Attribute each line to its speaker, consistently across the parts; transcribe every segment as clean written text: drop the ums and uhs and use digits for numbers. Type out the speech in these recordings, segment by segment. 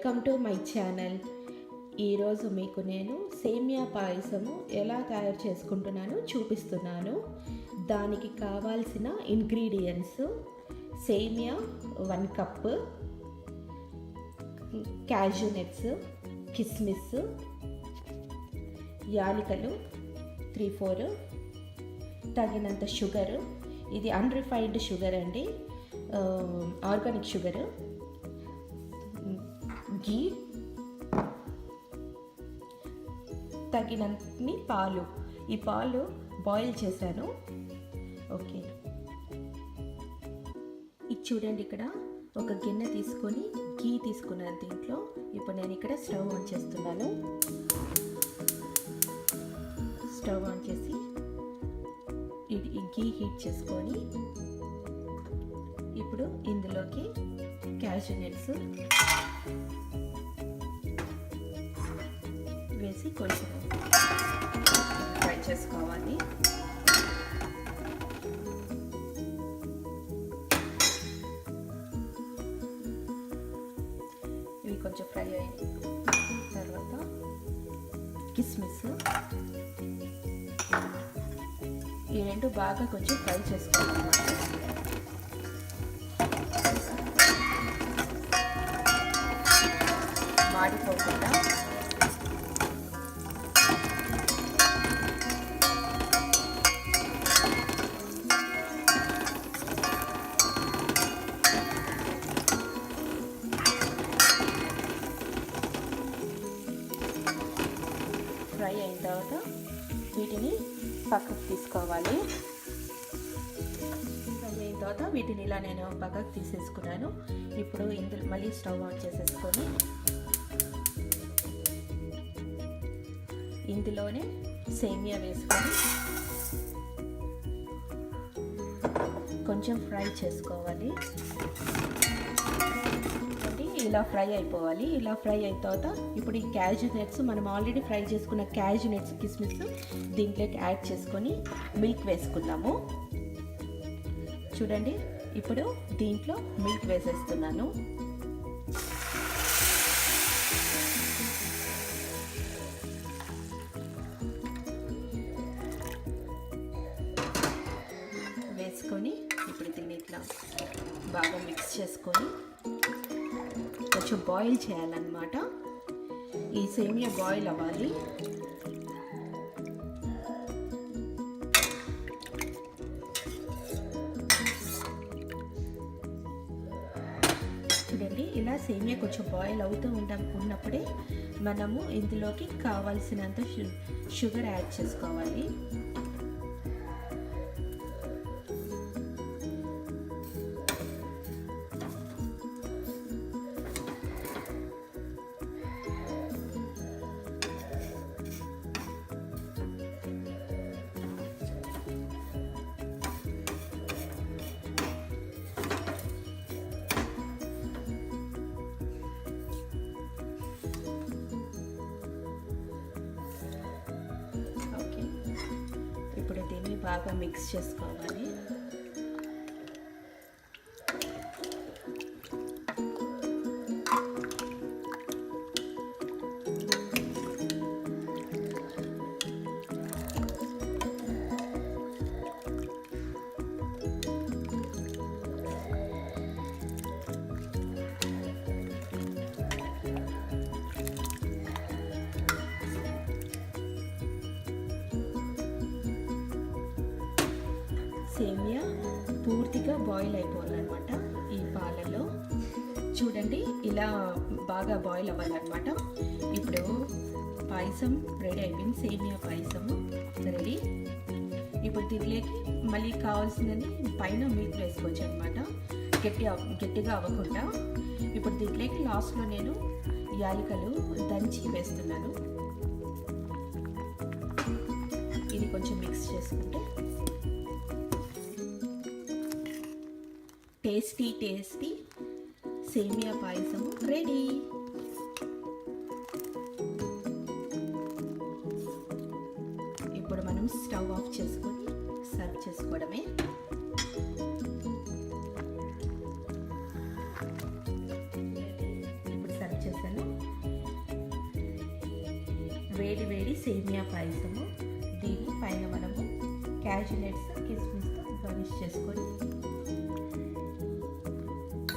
Speaker 1: Welcome to my channel. ఈరోజు మీకు నేను సేమియా పాయసము ఎలా తయారు చేసుకుంటున్నానో చూపిస్తున్నాను. దానికి కావాల్సిన ఇంగ్రీడియంట్స్: సేమియా 1 కప్, క్యాష్యూ నట్స్, కిస్మిస్, యాలకులు 3-4, తగినంత షుగర్. ఇది అన్రిఫైన్డ్ షుగర్ అండి, ఆర్గానిక్ షుగర్. ఘీ, తగినన్ని పాలు. ఈ పాలు బాయిల్ చేశాను. ఓకే, ఇది చూడండి. ఇక్కడ ఒక గిన్నె తీసుకొని ఘీ తీసుకున్నాను దీంట్లో. ఇప్పుడు నేను ఇక్కడ స్టవ్ ఆన్ చేస్తున్నాను. స్టవ్ ఆన్ చేసి ఈ ఘీ హీట్ చేసుకొని ఇప్పుడు ఇందులోకి క్యాష్యూ నట్స్ వేసి కొంచెం ఫ్రై చేసుకోవాలి. ఇవి కొంచెం ఫ్రై అయిన తర్వాత కిస్మిస్, ఈ రెండు బాగా కొంచెం ఫ్రై చేసుకోవాలి. మాడిపోకుండా ఫ్రై అయిన తర్వాత వీటిని పక్కకు తీసుకోవాలి. ఫ్రై అయిన తర్వాత వీటిని ఇలా నేను పక్కకు తీసేసుకున్నాను. ఇప్పుడు ఇందులో మళ్ళీ స్టవ్ ఆన్ చేసేసుకొని ఇందులోనే సేమియా వేసుకొని కొంచెం ఫ్రై చేసుకోవాలి. ఇలా ఫ్రై అయిపోవాలి. ఇలా ఫ్రై అయిన తర్వాత ఇప్పుడు ఈ క్యాష్యూ నట్స్, మనం ఆల్రెడీ ఫ్రై చేసుకున్న క్యాష్యూ నట్స్, కిస్మిస్ దీంట్లోకి యాడ్ చేసుకొని మిల్క్ వేసుకుందాము. చూడండి, ఇప్పుడు దీంట్లో మిల్క్ వేసేస్తున్నాను. వేసుకొని ఇప్పుడు దీన్ని ఇట్లా బాగా మిక్స్ చేసుకొని కొంచెం బాయిల్ చేయాలన్నమాట. ఈ సేమియా బాయిల్ అవ్వాలి. చూడండి, ఇలా సేమియా కొంచెం బాయిల్ అవుతూ ఉన్నప్పుడే మనము ఇందులోకి కావాల్సినంత షుగర్ యాడ్ చేసుకోవాలి. ఇప్పుడు దీన్ని బాగా మిక్స్ చేసుకోవాలి. సేమియా పూర్తిగా బాయిల్ అయిపోవాలన్నమాట ఈ పాలలో. చూడండి, ఇలా బాగా బాయిల్ అవ్వాలన్నమాట. ఇప్పుడు పాయసం రెడీ అయిపోయింది. సేమియా పాయసము రెడీ. ఇప్పుడు దీనిలోకి మళ్ళీ కావాల్సిందని పైన మిల్క్ వేసుకోవచ్చు అనమాట, గట్టిగా అవ్వకుండా. ఇప్పుడు దీంట్లోకి లాస్ట్లో నేను యాలకులు దంచి వేస్తున్నాను. ఇది కొంచెం మిక్స్ చేసుకుంటే టేస్టీ సేమియా పాయసము రెడీ. ఇప్పుడు మనం స్టవ్ ఆఫ్ చేసుకొని సర్వ్ చేసుకోవడమే. ఇప్పుడు సర్వ్ చేశాను. వేడి వేడి సేమియా పాయసము. దీని పైన మనము క్యాష్యూ నట్స్ కిస్మిస్తో గార్నిష్ చేసుకొని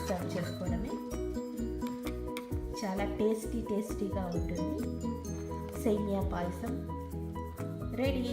Speaker 1: సర్వ్ చేసుకోవడమే. చాలా టేస్టీగా ఉంటుంది. సేమియా పాయసం రెడీ.